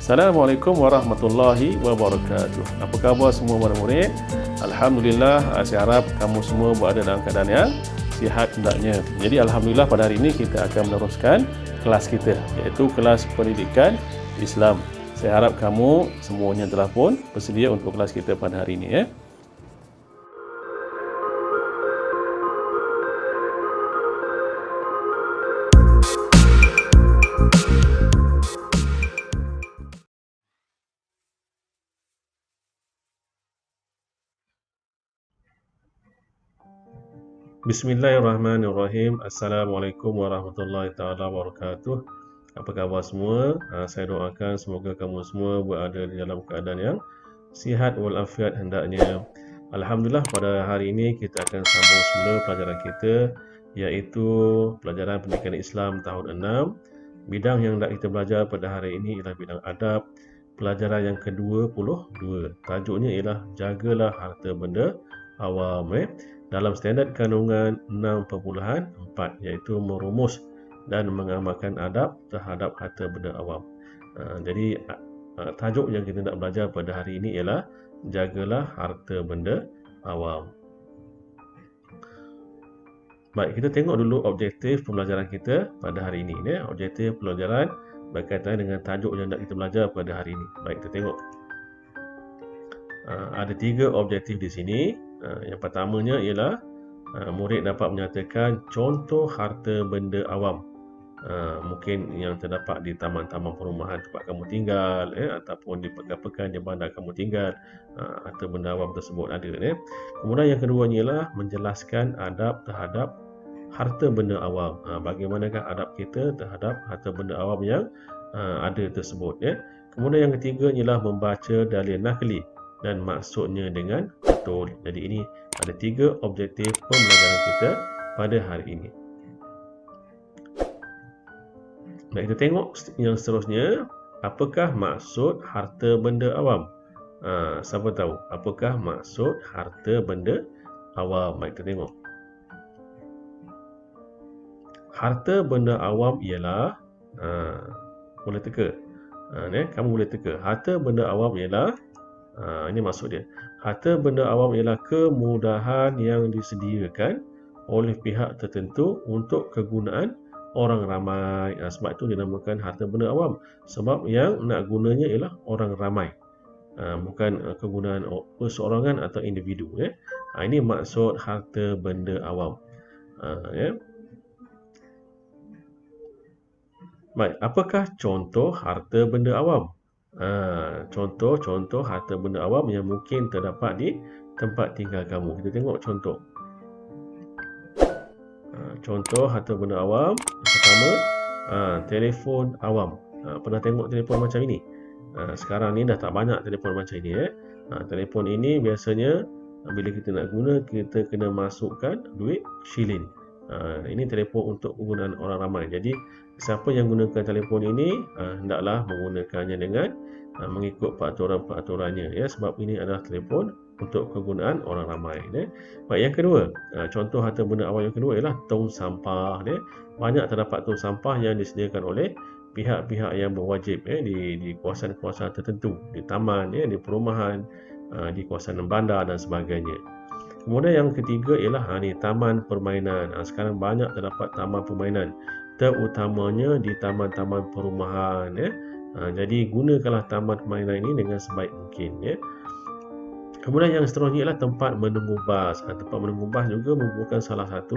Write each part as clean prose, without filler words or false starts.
Assalamualaikum warahmatullahi wabarakatuh. Apa khabar semua murid-murid? Alhamdulillah, saya harap kamu semua berada dalam keadaan yang sihat hendaknya. Jadi alhamdulillah pada hari ini kita akan meneruskan kelas kita, iaitu kelas pendidikan Islam. Saya harap kamu semuanya telah pun bersedia untuk kelas kita pada hari ini ya. Bismillahirrahmanirrahim. Assalamualaikum warahmatullahi taala wabarakatuh. Apa khabar semua? Saya doakan semoga kamu semua berada di dalam keadaan yang sihat walafiat hendaknya. Alhamdulillah, pada hari ini kita akan sambung semula pelajaran kita, iaitu pelajaran pendidikan Islam tahun 6. Bidang yang nak kita belajar pada hari ini ialah bidang adab, pelajaran yang ke-22. Tajuknya ialah jagalah harta benda awam dalam standard kandungan 6.4, iaitu merumus dan mengamalkan adab terhadap harta benda awam. Jadi tajuk yang kita nak belajar pada hari ini ialah jagalah harta benda awam. Baik, kita tengok dulu objektif pembelajaran kita pada hari ini. Objektif pembelajaran berkaitan dengan tajuk yang nak kita belajar pada hari ini. Baik, kita tengok. Ada 3 objektif di sini. Yang pertamanya ialah murid dapat menyatakan contoh harta benda awam. Mungkin yang terdapat di taman-taman perumahan tempat kamu tinggal, ataupun di pekan-pekan di mana kamu tinggal, harta benda awam tersebut ada. Kemudian yang kedua ialah menjelaskan adab terhadap harta benda awam. Bagaimanakah adab kita terhadap harta benda awam yang ada tersebut. Kemudian yang ketiga ialah membaca dalil nakli dan maksudnya dengan betul. Jadi ini ada 3 objektif pembelajaran kita pada hari ini. Baik, kita tengok yang seterusnya. Apakah maksud harta benda awam? Siapa tahu apakah maksud harta benda awam? Baik, kita tengok. Harta benda awam ialah boleh teka. Kamu boleh teka. Harta benda awam ialah ini maksud dia. Harta benda awam ialah kemudahan yang disediakan oleh pihak tertentu untuk kegunaan orang ramai. Sebab itu dinamakan harta benda awam. Sebab yang nak gunanya ialah orang ramai. Bukan kegunaan perseorangan atau individu. Ini maksud harta benda awam. Baik, apakah contoh harta benda awam? Contoh-contoh harta benda awam yang mungkin terdapat di tempat tinggal kamu. Kita tengok contoh. Contoh harta benda awam. Yang pertama, telefon awam. Pernah tengok telefon macam ini? Sekarang ni dah tak banyak telefon macam ini. Telefon ini biasanya bila kita nak guna, kita kena masukkan duit shilling. Ini telefon untuk penggunaan orang ramai. Jadi siapa yang gunakan telefon ini hendaklah menggunakannya dengan mengikut peraturan-peraturannya, sebab ini adalah telefon untuk kegunaan orang ramai. Baik, yang kedua, contoh harta benda awam yang kedua ialah tong sampah. Banyak terdapat tong sampah yang disediakan oleh pihak-pihak yang berwajib di kawasan-kawasan tertentu, di taman, di perumahan, di kawasan bandar dan sebagainya. Kemudian yang ketiga ialah taman permainan. Sekarang banyak terdapat taman permainan, terutamanya di taman-taman perumahan. Jadi gunakanlah taman permainan ini dengan sebaik mungkin. Kemudian yang seterusnya ialah tempat menunggu bas. Tempat menunggu bas juga merupakan salah satu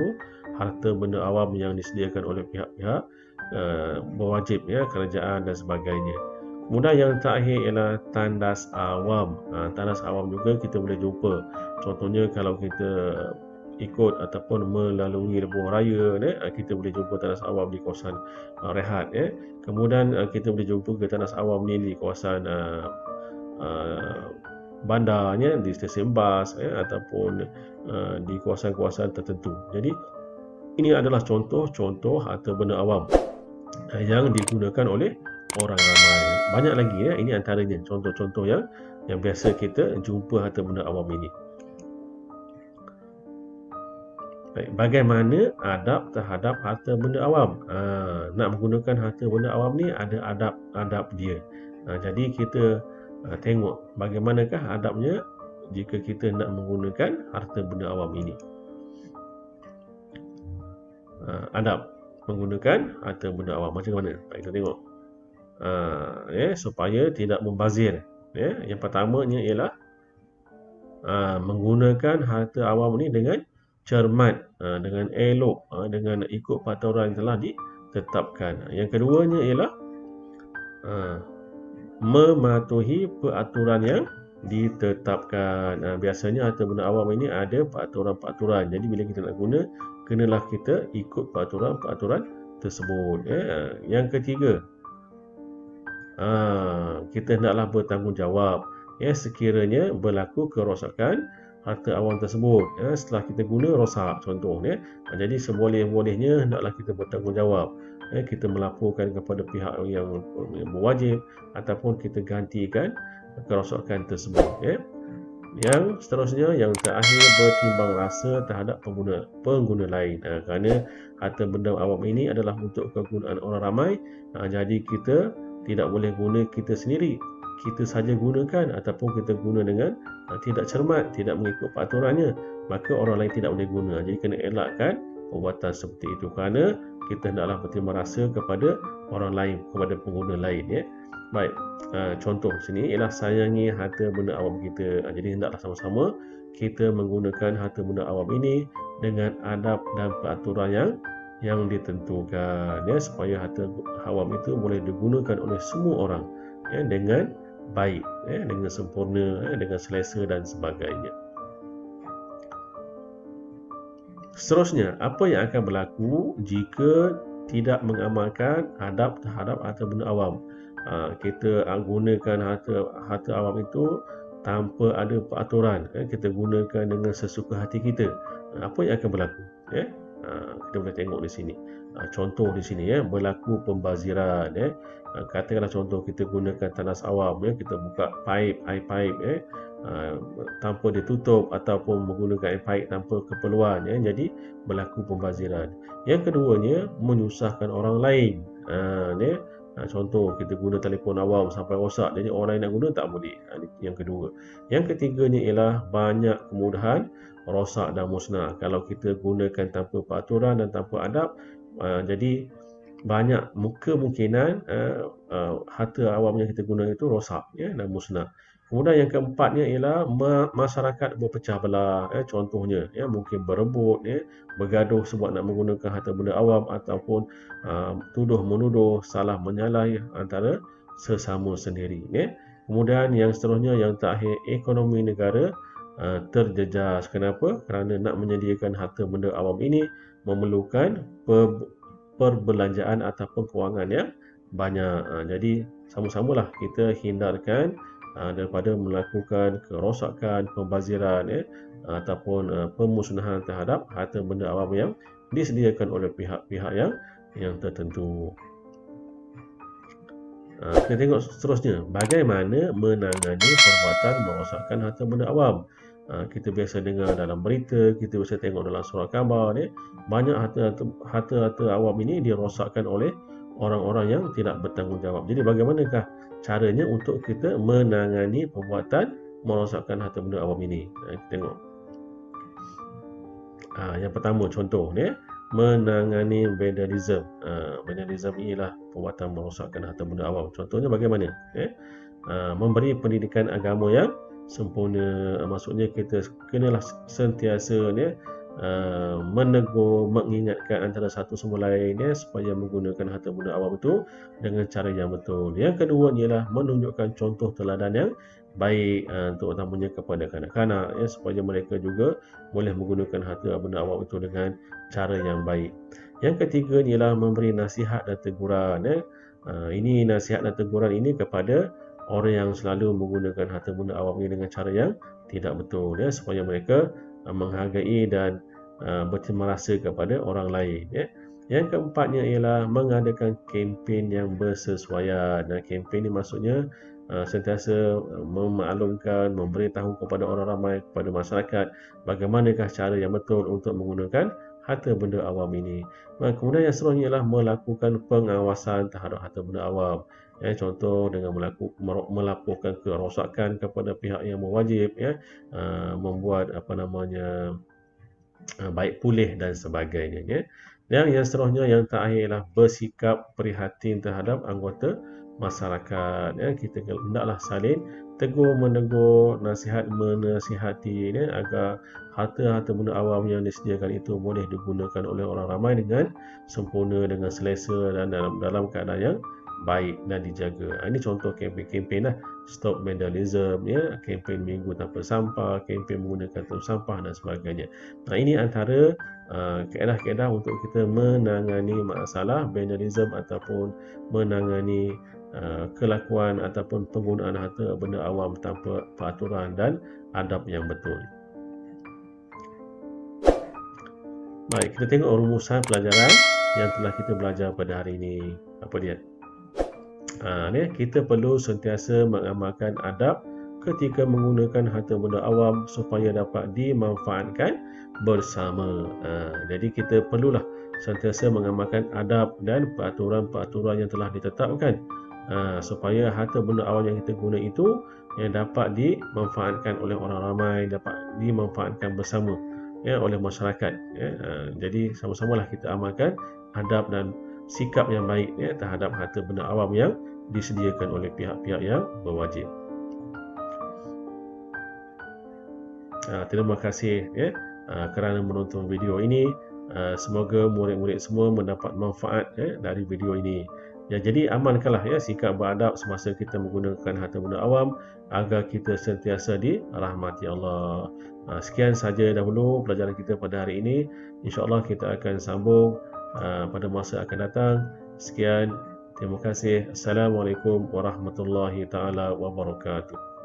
harta benda awam yang disediakan oleh pihak-pihak berwajib, kerajaan dan sebagainya. Kemudian yang terakhir ialah tandas awam. Tandas awam juga kita boleh jumpa. Contohnya kalau kita ikut ataupun melalui lebuh raya, kita boleh jumpa tandas awam di kawasan rehat. Kemudian kita boleh jumpa ke tandas awam ni di kawasan bandarnya, di stesen bas, ataupun di kawasan-kawasan tertentu. Jadi ini adalah contoh-contoh harta benda awam yang digunakan oleh orang ramai. Banyak lagi, ini antaranya contoh-contoh yang biasa kita jumpa harta benda awam ini. Baik, bagaimana adab terhadap harta benda awam? Nak menggunakan harta benda awam ni ada adab dia. Jadi kita tengok bagaimanakah adabnya jika kita nak menggunakan harta benda awam ini. Adab menggunakan harta benda awam macam mana? Baik, kita tengok. Supaya tidak membazir. Yang pertamanya ialah menggunakan harta awam ini dengan cermat, dengan elok, dengan ikut peraturan yang telah ditetapkan. Yang keduanya ialah mematuhi peraturan yang ditetapkan. Biasanya harta benda awam ini ada peraturan-peraturan. Jadi bila kita nak guna, kenalah kita ikut peraturan-peraturan tersebut. Yang ketiga, kita hendaklah bertanggungjawab sekiranya berlaku kerosakan harta awam tersebut. Setelah kita guna, rosak contohnya. Jadi seboleh-bolehnya hendaklah kita bertanggungjawab. Kita melaporkan kepada pihak yang berwajib ataupun kita gantikan kerosakan tersebut. Yang seterusnya, yang terakhir, bertimbang rasa terhadap pengguna lain. Kerana harta benda awam ini adalah untuk kegunaan orang ramai. Jadi kita tidak boleh guna kita sendiri, kita saja gunakan ataupun kita guna dengan tidak cermat, tidak mengikut peraturannya, maka orang lain tidak boleh guna. Jadi kena elakkan perbuatan seperti itu kerana kita hendaklah berterima rasa kepada orang lain, kepada pengguna lain. Baik, contoh sini ialah sayangi harta benda awam kita. Jadi hendaklah sama-sama kita menggunakan harta benda awam ini dengan adab dan peraturan yang ditentukan, supaya harta awam itu boleh digunakan oleh semua orang dengan baik, dengan sempurna, dengan selesa dan sebagainya. Seterusnya, apa yang akan berlaku jika tidak mengamalkan adab terhadap harta benda awam? Kita gunakan harta awam itu tanpa ada peraturan, kita gunakan dengan sesuka hati kita. Apa yang akan berlaku? Kita boleh tengok di sini. Contoh di sini, berlaku pembaziran. Katakanlah contoh kita gunakan tanas awam, kita buka air-paip tanpa ditutup ataupun menggunakan air paip tanpa keperluan, jadi berlaku pembaziran. Yang keduanya, menyusahkan orang lain. Contoh kita guna telefon awam sampai rosak, jadi orang lain nak guna tak boleh. Yang kedua. Yang ketiganya ialah banyak kemudahan rosak dan musnah. Kalau kita gunakan tanpa peraturan dan tanpa adab, jadi banyak kemungkinan harta awam yang kita guna itu rosak dan musnah. Kemudian yang keempatnya ialah masyarakat berpecah belah. Contohnya mungkin berebut, bergaduh sebab nak menggunakan harta benda awam ataupun tuduh-menuduh, salah menyalah antara sesama sendiri. Kemudian yang seterusnya, yang terakhir, ekonomi negara terjejas. Kenapa? Kerana nak menyediakan harta benda awam ini memerlukan perbelanjaan ataupun kewangan yang banyak. Jadi sama-samalah kita hindarkan daripada melakukan kerosakan, pembaziran ataupun pemusnahan terhadap harta benda awam yang disediakan oleh pihak-pihak yang tertentu. Kita tengok seterusnya, bagaimana menangani perbuatan merosakkan harta benda awam. Kita biasa dengar dalam berita, kita biasa tengok dalam surat khabar, banyak harta awam ini dirosakkan oleh orang-orang yang tidak bertanggungjawab. Jadi bagaimanakah caranya untuk kita menangani perbuatan merosakkan harta benda awam ini? Kita tengok. Yang pertama, contoh menangani vandalism. Vandalism ialah perbuatan merosakkan harta benda awam. Contohnya bagaimana? Memberi pendidikan agama yang sempurna. Maksudnya kita kenalah sentiasa menegur, mengingatkan antara satu sama lain supaya menggunakan harta benda awam itu dengan cara yang betul. Yang kedua ialah menunjukkan contoh teladan yang baik, terutamanya kepada kanak-kanak, supaya mereka juga boleh menggunakan harta benda awam itu dengan cara yang baik. Yang ketiga ialah memberi nasihat dan teguran. Ini nasihat dan teguran ini kepada orang yang selalu menggunakan harta benda awam ini dengan cara yang tidak betul, supaya mereka menghargai dan berterima rasa kepada orang lain. Yang keempatnya ialah mengadakan kempen yang bersesuaian. Kempen ini maksudnya sentiasa memaklumkan, memberitahu kepada orang ramai, kepada masyarakat bagaimanakah cara yang betul untuk menggunakan harta benda awam ini. Kemudian yang seterusnya ialah melakukan pengawasan terhadap harta benda awam. Contoh dengan melaporkan kerosakan kepada pihak yang berwajib, membuat baik pulih dan sebagainya. Dan yang seterusnya yang terakhir ialah bersikap prihatin terhadap anggota masyarakat. Kita hendaklah saling tegur menegur, nasihat menasihati, agar harta-harta benda awam yang disediakan itu boleh digunakan oleh orang ramai dengan sempurna, dengan selesa dan dalam keadaan yang baik dan dijaga. Ini contoh kempen-kempen lah. Stop vandalism, kempen minggu tanpa sampah, kempen menggunakan tong sampah dan sebagainya. Ini antara kaedah-kaedah untuk kita menangani masalah vandalism ataupun menangani kelakuan ataupun penggunaan harta benda awam tanpa peraturan dan adab yang betul. Baik, kita tengok rumusan pelajaran yang telah kita belajar pada hari ini. Apa dia? Kita perlu sentiasa mengamalkan adab ketika menggunakan harta benda awam supaya dapat dimanfaatkan bersama. Jadi kita perlulah sentiasa mengamalkan adab dan peraturan-peraturan yang telah ditetapkan supaya harta benda awam yang kita guna itu yang dapat dimanfaatkan oleh orang ramai, dapat dimanfaatkan bersama oleh masyarakat. Jadi sama-samalah kita amalkan adab dan sikap yang baik terhadap harta benda awam yang disediakan oleh pihak-pihak yang berwajib. Terima kasih kerana menonton video ini. Semoga murid-murid semua mendapat manfaat dari video ini. Jadi amalkanlah sikap beradab semasa kita menggunakan harta benda awam agar kita sentiasa dirahmati Allah. Sekian saja dahulu pelajaran kita pada hari ini. InsyaAllah kita akan sambung pada masa akan datang. Sekian, terima kasih. Assalamualaikum warahmatullahi taala wabarakatuh.